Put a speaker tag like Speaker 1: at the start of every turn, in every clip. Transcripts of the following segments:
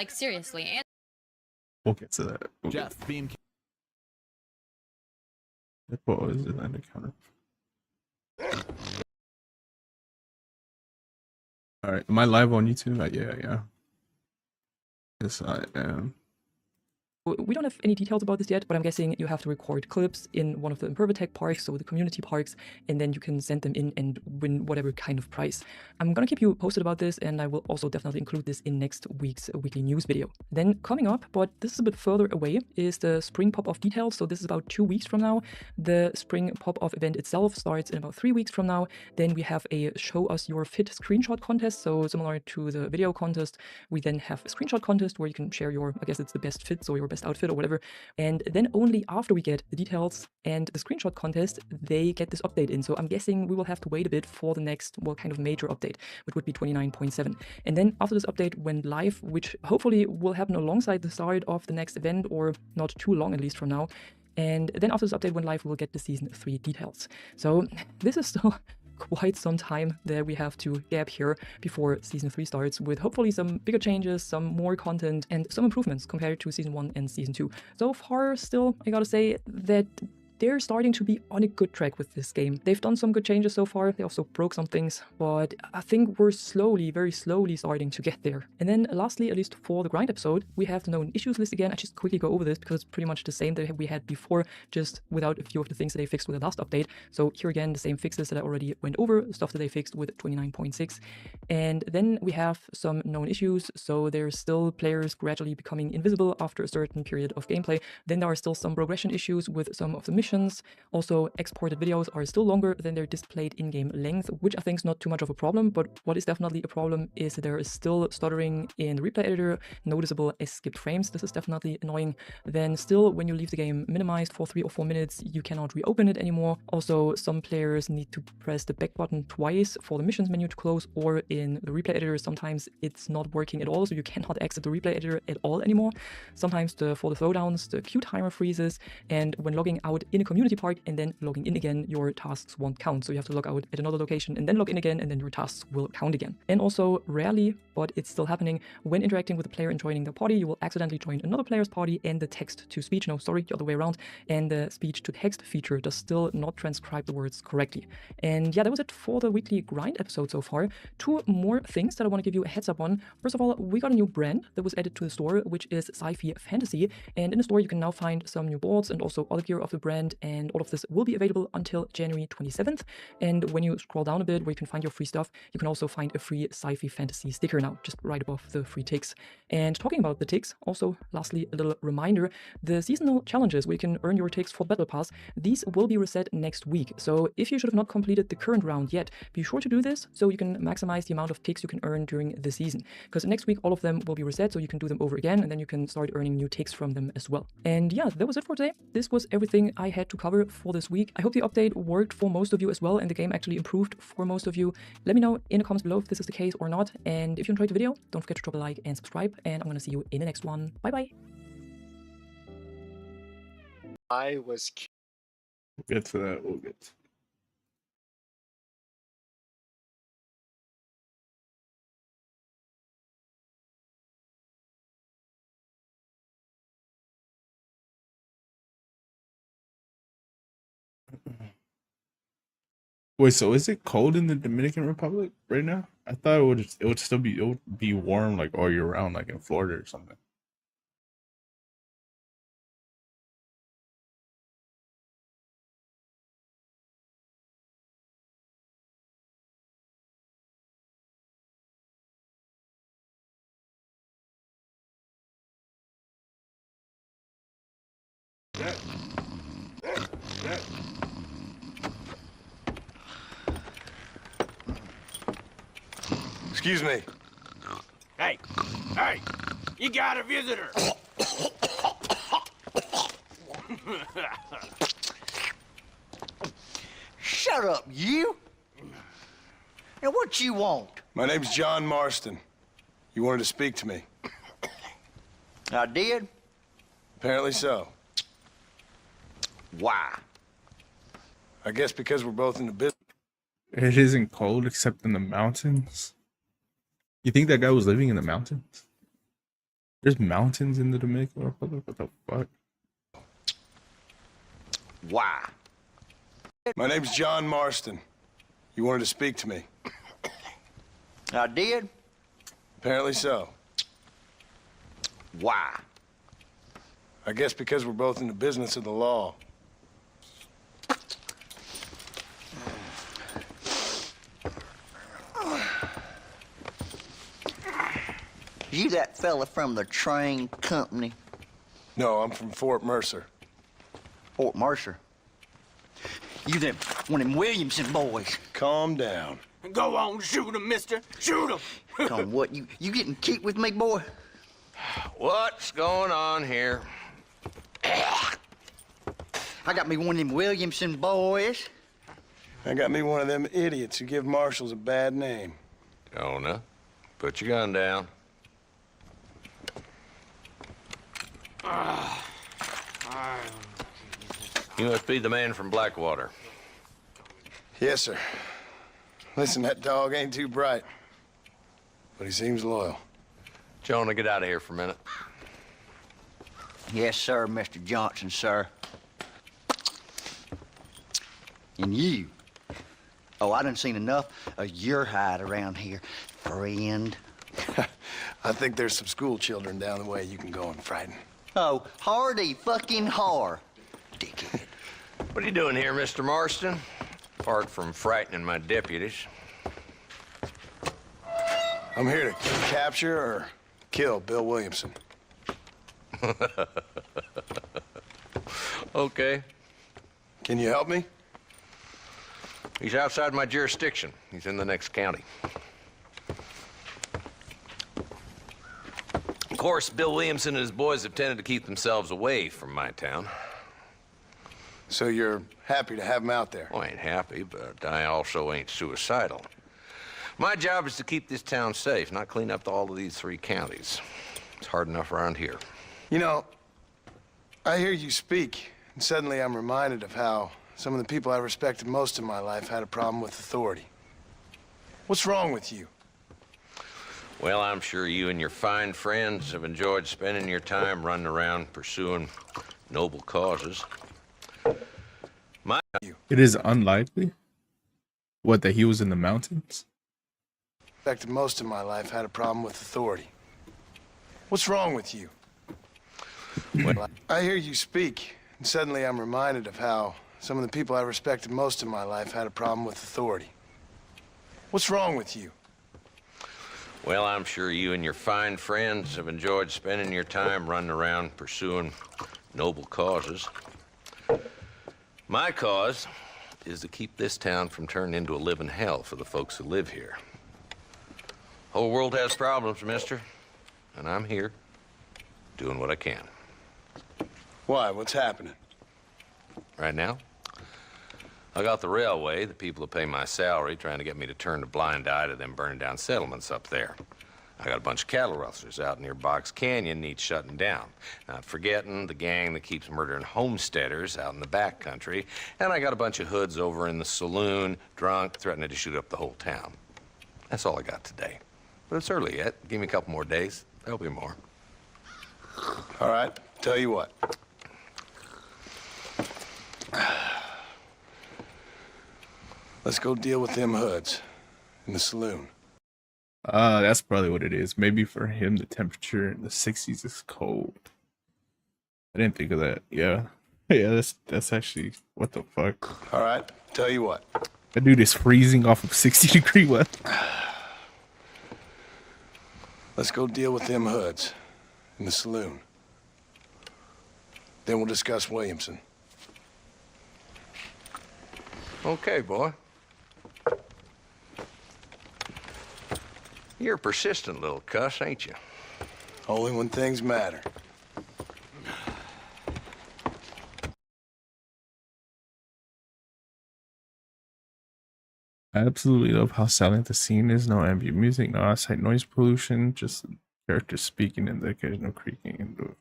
Speaker 1: Like, seriously. And
Speaker 2: We'll get to that.
Speaker 3: Jeff, beam.
Speaker 2: What was it on the counter? All right, am I live on YouTube? Yeah. Yes, I am.
Speaker 4: We don't have any details about this yet, but I'm guessing you have to record clips in one of the Impervatech parks, so the community parks, and then you can send them in and win whatever kind of prize. I'm gonna keep you posted about this, and I will also definitely include this in next week's weekly news video. Then coming up, but this is a bit further away, is the Spring Pop-Off details. So this is about 2 weeks from now. The Spring Pop-Off event itself starts in about 3 weeks from now. Then we have a Show Us Your Fit screenshot contest. So similar to the video contest, we then have a screenshot contest where you can share your, I guess it's the best fits or your best outfit or whatever, and then only after we get the details and the screenshot contest they get this update in. So I'm guessing we will have to wait a bit for the next, well, kind of major update, which would be 29.7, and then after this update went live, which hopefully will happen alongside the start of the next event, or not too long at least from now, and then after this update went live we'll get the season 3 details. So this is still quite some time that we have to gap here before season 3 starts, with hopefully some bigger changes, some more content, and some improvements compared to season 1 and season 2. So far, still, I gotta say that they're starting to be on a good track with this game. They've done some good changes so far, they also broke some things, but I think we're slowly, very slowly starting to get there. And then lastly, at least for the grind episode, we have the known issues list again. I just quickly go over this because it's pretty much the same that we had before, just without a few of the things that they fixed with the last update. So here again, the same fixes that I already went over, stuff that they fixed with 29.6. And then we have some known issues. So there's still players gradually becoming invisible after a certain period of gameplay. Then there are still some progression issues with some of the missions. Also, exported videos are still longer than their displayed in-game length, which I think is not too much of a problem, but what is definitely a problem is that there is still stuttering in the replay editor, noticeable as skipped frames. This is definitely annoying. Then still, when you leave the game minimized for 3 or 4 minutes, you cannot reopen it anymore. Also, some players need to press the back button twice for the missions menu to close, or in the replay editor, sometimes it's not working at all, so you cannot exit the replay editor at all anymore. Sometimes for the throwdowns, the queue timer freezes, and when logging out in a community park and then logging in again, your tasks won't count. So you have to log out at another location and then log in again, and then your tasks will count again. And also, rarely, but it's still happening, when interacting with a player and joining their party, you will accidentally join another player's party and the text-to-speech, no, sorry, the other way around, and the speech-to-text feature does still not transcribe the words correctly. And yeah, that was it for the weekly grind episode so far. 2 more things that I want to give you a heads up on. First of all, we got a new brand that was added to the store, which is Sci-Fi Fantasy, and in the store you can now find some new boards and also other gear of the brand, and all of this will be available until January 27th. And when you scroll down a bit where you can find your free stuff, you can also find a free Sci-Fi Fantasy sticker now, just right above the free ticks. And talking about the ticks, also lastly, a little reminder, the seasonal challenges where you can earn your ticks for Battle Pass, these will be reset next week. So if you should have not completed the current round yet, be sure to do this so you can maximize the amount of ticks you can earn during the season. Because next week all of them will be reset, so you can do them over again, and then you can start earning new ticks from them as well. And yeah, that was it for today. This was everything I had to cover for this week. I hope the update worked for most of you as well, and the game actually improved for most of you. Let me know in the comments below if this is the case or not, and if you enjoyed the video, don't forget to drop a like and subscribe, and I'm gonna see you in the next one. Bye bye.
Speaker 5: I was
Speaker 2: We'll get to that. We'll get to that. Wait, so is it cold in the Dominican Republic right now? I thought it would still be warm like all year round, like in Florida or something.
Speaker 6: Excuse me.
Speaker 7: Hey, you got a visitor.
Speaker 6: Shut up, you. And what you want? My name's John Marston. You wanted to speak to me.
Speaker 7: I did?
Speaker 6: Apparently so.
Speaker 7: Why?
Speaker 6: I guess because we're both in the business.
Speaker 2: It isn't cold except in the mountains. You think that guy was living in the mountains? There's mountains in the Dominican Republic. What the fuck?
Speaker 7: Why?
Speaker 6: My name's John Marston. You wanted to speak to me.
Speaker 7: I did?
Speaker 6: Apparently so.
Speaker 7: Why?
Speaker 6: I guess because we're both in the business of the law.
Speaker 7: You that fella from the train company?
Speaker 6: No, I'm from Fort Mercer.
Speaker 7: Fort Mercer? You them one of them Williamson boys?
Speaker 6: Calm down.
Speaker 7: Go on, shoot him, mister. Shoot him. On what? You getting cute with me, boy?
Speaker 1: What's going on here?
Speaker 7: I got me one of them Williamson boys.
Speaker 6: I got me one of them idiots who give marshals a bad name.
Speaker 1: Jonah, put your gun down. You must be the man from Blackwater.
Speaker 6: Yes, sir. Listen, that dog ain't too bright, but he seems loyal.
Speaker 1: Jonah, get out of here for a minute.
Speaker 7: Yes, sir, Mr. Johnson, sir. And you. Oh, I done seen enough of your hide around here, friend.
Speaker 6: I think there's some school children down the way you can go and frighten.
Speaker 7: Oh, hardy fucking har. Dickhead.
Speaker 1: What are you doing here, Mr. Marston? Apart from frightening my deputies.
Speaker 6: I'm here to capture or kill Bill Williamson.
Speaker 1: Okay.
Speaker 6: Can you help me?
Speaker 1: He's outside my jurisdiction. He's in the next county. Of course, Bill Williamson and his boys have tended to keep themselves away from my town.
Speaker 6: So you're happy to have him out there?
Speaker 1: Well, I ain't happy, but I also ain't suicidal. My job is to keep this town safe, not clean up all of these 3 counties. It's hard enough around here.
Speaker 6: You know, I hear you speak, and suddenly I'm reminded of how some of the people I respected most in my life had a problem with authority. What's wrong with you?
Speaker 1: Well, I'm sure you and your fine friends have enjoyed spending your time running around pursuing noble causes.
Speaker 2: It is unlikely. What, that he was in the mountains?
Speaker 6: Respected most in my life had a problem with authority. What's wrong with you?
Speaker 1: Well,
Speaker 6: I hear you speak, and suddenly I'm reminded of how some of the people I respected most in my life had a problem with authority. What's wrong with you?
Speaker 1: well, I'm sure you and your fine friends have enjoyed spending your time running around pursuing noble causes. My cause is to keep this town from turning into a living hell for the folks who live here. Whole world has problems, mister, and I'm here doing what I can.
Speaker 6: Why? What's happening?
Speaker 1: Right now, I got the railway, the people that pay my salary, trying to get me to turn a blind eye to them burning down settlements up there. I got a bunch of cattle rustlers out near Box Canyon needs shutting down. Not forgetting the gang that keeps murdering homesteaders out in the back country. And I got a bunch of hoods over in the saloon, drunk, threatening to shoot up the whole town. That's all I got today. But it's early yet. Give me a couple more days. There'll be more.
Speaker 6: All right, tell you what. Let's go deal with them hoods in the saloon.
Speaker 2: That's probably what it is. Maybe for him, the temperature in the 60s is cold. I didn't think of that. Yeah. Yeah, that's actually, what the fuck?
Speaker 6: All right, tell you what.
Speaker 2: That dude is freezing off of 60-degree weather.
Speaker 6: Let's go deal with them hoods in the saloon. Then we'll discuss Williamson.
Speaker 1: Okay, boy. You're a persistent little cuss, ain't you?
Speaker 6: Only when things matter.
Speaker 2: I absolutely love how silent the scene is. No ambient music, no outside noise pollution, just characters speaking and the occasional creaking in the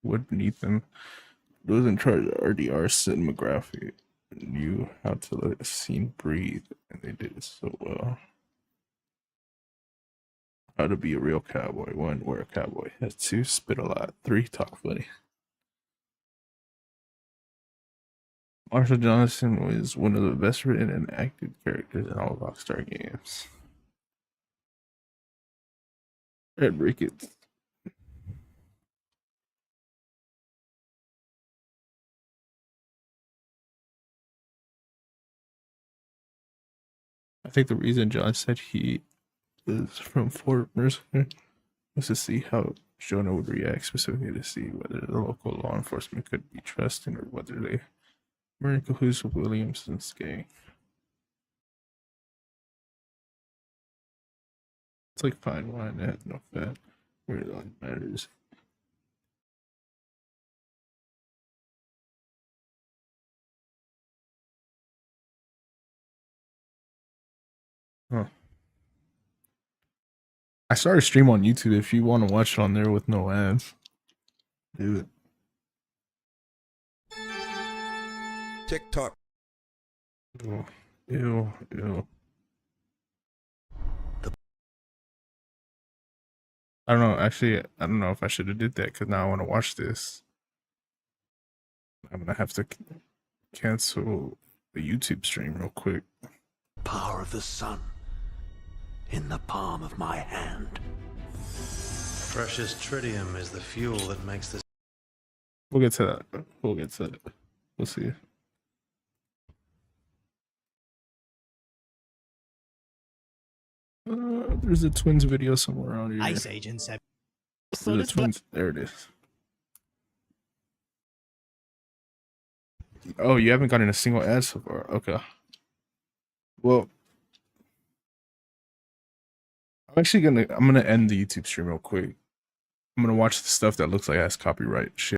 Speaker 2: wood beneath them. Those in charge of RDR cinematography knew how to let a scene breathe, and they did it so well. How to be a real cowboy. 1, wear a cowboy hat. 2, spit a lot. 3, talk funny. Marshall Johnson was one of the best written and acted characters in all Rockstar games. Ed Ricketts. I think the reason John said he is from Fort Mercer was to see how Jonah would react, specifically to see whether the local law enforcement could be trusted or whether they were in cahoots with Williamson's gang. It's like fine wine that has no fat. Where it only matters. Huh. I started a stream on YouTube. If you want to watch it on there with no ads, do it.
Speaker 3: TikTok.
Speaker 2: Ew, ew, ew. I don't know. Actually, I don't know if I should have did that because now I want to watch this. I'm gonna have to cancel the YouTube stream real quick.
Speaker 3: Power of the sun in the palm of my hand.
Speaker 8: Precious tritium is the fuel that makes this.
Speaker 2: We'll get to that. We'll get to that. We'll see. There's a twins video somewhere around here.
Speaker 9: Ice agents have.
Speaker 2: There's a twins. There it is. Oh, you haven't gotten a single ad so far. Okay. Well, I'm gonna end the YouTube stream real quick. I'm gonna watch the stuff that looks like it has copyright shit.